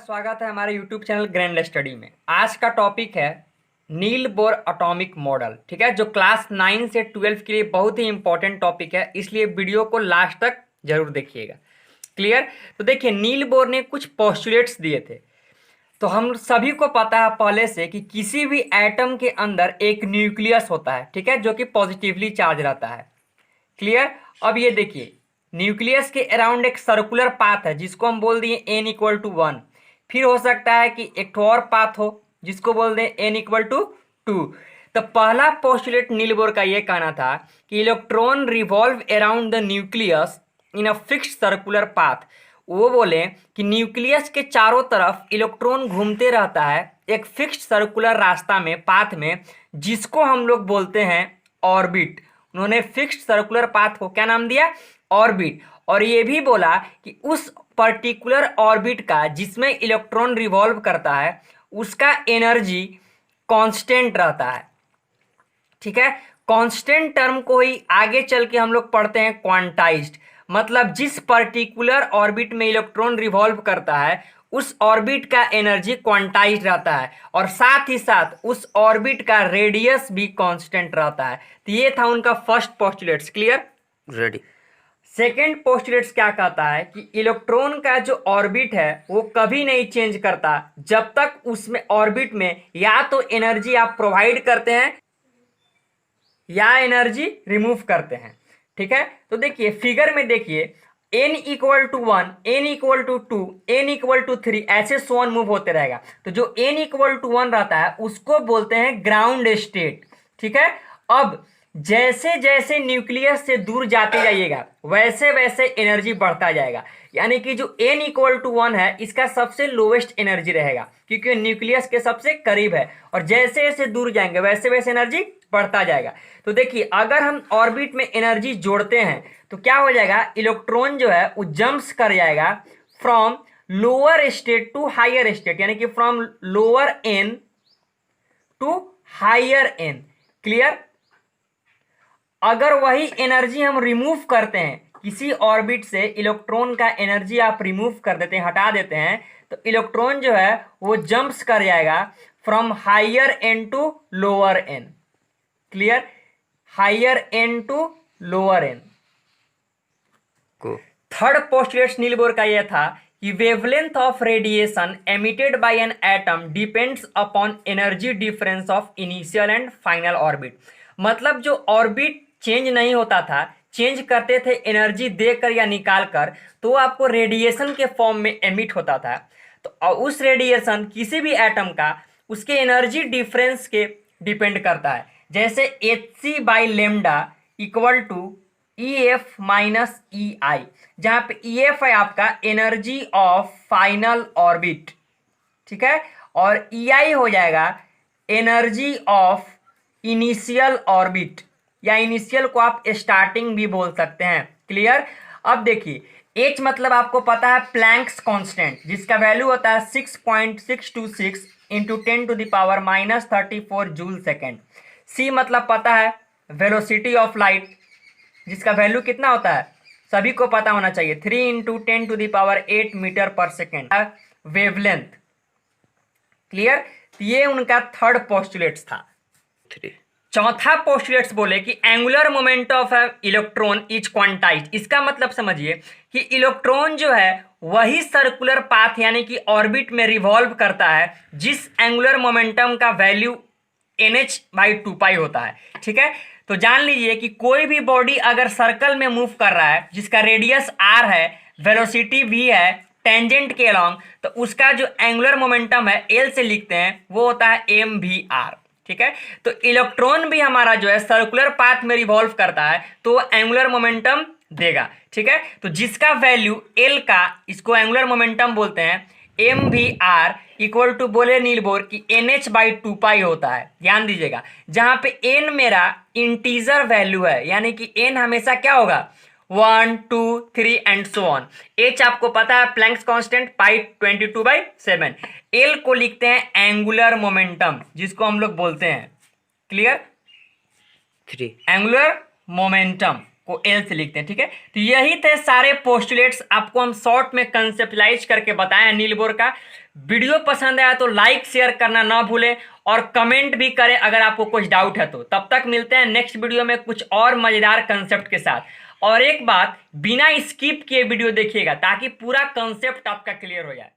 स्वागत है हमारे YouTube चैनल ग्रैंड स्टडी में। आज का टॉपिक है नील बोर एटॉमिक मॉडल। ठीक है, जो क्लास 9 से 12 के लिए बहुत ही इंपॉर्टेंट टॉपिक है, इसलिए वीडियो को लास्ट तक जरूर देखिएगा। क्लियर? तो देखिए, नील बोर ने कुछ पोस्टुलेट्स दिए थे। तो हम सभी को पता है पहले से कि किसी भी एटम के अंदर एक न्यूक्लियस होता है, ठीक है, जो कि पॉजिटिवली चार्ज रहता है। क्लियर? अब ये देखिए, न्यूक्लियस के अराउंड एक सर्कुलर पाथ है जिसको हम बोल दिए n=1। फिर हो सकता है कि एक और पाथ हो जिसको बोल दें n=2। तो पहला पोस्टुलेट नील बोर का ये कहना था कि electron revolve around the nucleus in a fixed circular path. वो बोले कि न्यूक्लियस के चारों तरफ इलेक्ट्रॉन घूमते रहता है एक फिक्स्ड सर्कुलर रास्ता में, पाथ में, जिसको हम लोग बोलते हैं ऑर्बिट। उन्होंने फिक्स्ड सर्कुलर पाथ को क्या नाम दिया? ऑर्बिट। और ये भी बोला कि उस पर्टिकुलर ऑर्बिट का जिसमें इलेक्ट्रॉन रिवॉल्व करता है उसका एनर्जी कांस्टेंट रहता है। ठीक है, कांस्टेंट टर्म को ही आगे चल के हम लोग पढ़ते हैं क्वांटाइज्ड। मतलब जिस पर्टिकुलर ऑर्बिट में इलेक्ट्रॉन रिवॉल्व करता है उस ऑर्बिट का एनर्जी क्वांटाइज्ड रहता है, और साथ ही साथ उस ऑर्बिट का रेडियस भी कांस्टेंट रहता है। तो ये था उनका first postulates. Clear? Ready. Second postulates क्या कहता है कि इलेक्ट्रॉन का जो ऑर्बिट है वो कभी नहीं चेंज करता जब तक उसमें ऑर्बिट में या तो एनर्जी आप प्रोवाइड करते हैं या एनर्जी रिमूव करते हैं। ठीक है, तो देखिए फिगर में देखिए, n=1, n=2, n=3, ऐसे सोन मूव होते रहेगा। तो जो n=1 रहता है उसको बोलते हैं ग्राउंड स्टेट। ठीक है, अब जैसे जैसे न्यूक्लियस से दूर जाते जाइएगा वैसे वैसे एनर्जी बढ़ता जाएगा। यानी कि जो n=1 है इसका सबसे लोवेस्ट एनर्जी रहेगा क्योंकि न्यूक्लियस के सबसे करीब है, और जैसे जैसे दूर जाएंगे वैसे वैसे एनर्जी बढ़ता जाएगा। तो देखिए, अगर हम ऑर्बिट में एनर्जी जोड़ते हैं तो क्या हो जाएगा, इलेक्ट्रॉन जो है वो जंप्स कर जाएगा from lower state to higher state, यानी कि from lower n to higher n. Clear? अगर वही एनर्जी हम रिमूव करते हैं, किसी ऑर्बिट से इलेक्ट्रॉन का एनर्जी आप रिमूव कर देते हैं, हटा देते हैं, तो इलेक्ट्रॉन जो है वो जंप्स कर जाएगा from higher n to lower n. Clear? Higher n to lower n. को थर्ड पोस्टुलेट नील बोर का यह था कि wavelength of radiation emitted by an atom depends upon energy difference of initial and final orbit. मतलब जो orbit change नहीं होता था, चेंज करते थे एनर्जी देकर या निकाल कर, तो आपको रेडिएशन के फॉर्म में एमिट होता था। तो उस रेडिएशन किसी भी एटम का उसके एनर्जी डिफरेंस के डिपेंड करता है। जैसे hc/λ equal to EF minus EI, जहां पे EF है आपका एनर्जी ऑफ फाइनल ऑर्बिट। ठीक है, और EI हो जाएगा एनर्जी ऑफ इनिशियल ऑर्बिट, या इनिशियल को आप स्टार्टिंग भी बोल सकते हैं। क्लियर? अब देखिए, H मतलब आपको पता है प्लैंक्स कांस्टेंट, जिसका वैल्यू होता है 6.626 इंटू 10⁻⁻34 जूल सेकेंड। C मतलब पता है वेलोसिटी ऑफ लाइट, जिसका वैल्यू कितना होता है सभी को पता होना चाहिए, 3 × 10⁸ मीटर पर सेकेंड। वेवलेंथ। क्लियर? तो ये उनका थर्ड पोस्टुलेट्स था। 3 चौथा पोस्टुलेट्स बोले कि angular moment of electron is quantized. इसका मतलब समझिए कि इलेक्ट्रॉन जो है वही सर्कुलर पाथ यानी कि ऑर्बिट में रिवॉल्व करता है जिस एंगुलर मोमेंटम का वैल्यू nh/2π होता है। ठीक है, तो जान लीजिए कि कोई भी बॉडी अगर सर्कल में मूव कर रहा है जिसका रेडियस r है, वेलोसिटी v है, टेंजेंट के अलॉन्ग, तो उसका जो एंगुलर मोमेंटम है l से लिखते हैं वो होता है mvr। ठीक है, तो इलेक्ट्रॉन भी हमारा जो है सर्कुलर पाथ में रिवॉल्व करता है तो वो एंगुलर मोमेंटम देगा। ठीक है, तो जिसका वैल्यू l का, इसको एंगुलर मोमेंटम बोलते हैं, mvr इक्वल टू बोले नील बोर की nh/2π होता है। ध्यान दीजिएगा, जहां पे n मेरा इंटीजर वैल्यू है, यानी कि n हमेशा क्या होगा 1 2 3 एंड सो ऑन। h आपको पता है प्लैंक्स कांस्टेंट पाई 22/7। l को लिखते हैं एंगुलर मोमेंटम, जिसको हम लोग बोलते हैं, क्लियर, 3 एंगुलर मोमेंटम को एल से लिखते हैं, ठीक है। तो यही थे सारे पोस्टुलेट्स, आपको हम शॉर्ट में कंसेप्टलाइज करके बताया नील बोर का। वीडियो पसंद आया तो लाइक शेयर करना ना भूलें और कमेंट भी करें अगर आपको कुछ डाउट है तो। तब तक मिलते हैं नेक्स्ट वीडियो में कुछ और मजेदार कंसेप्ट के साथ। और एक बात, बिना स्किप किए वीडियो देखिएगा ताकि पूरा कंसेप्ट आपका क्लियर हो जाए।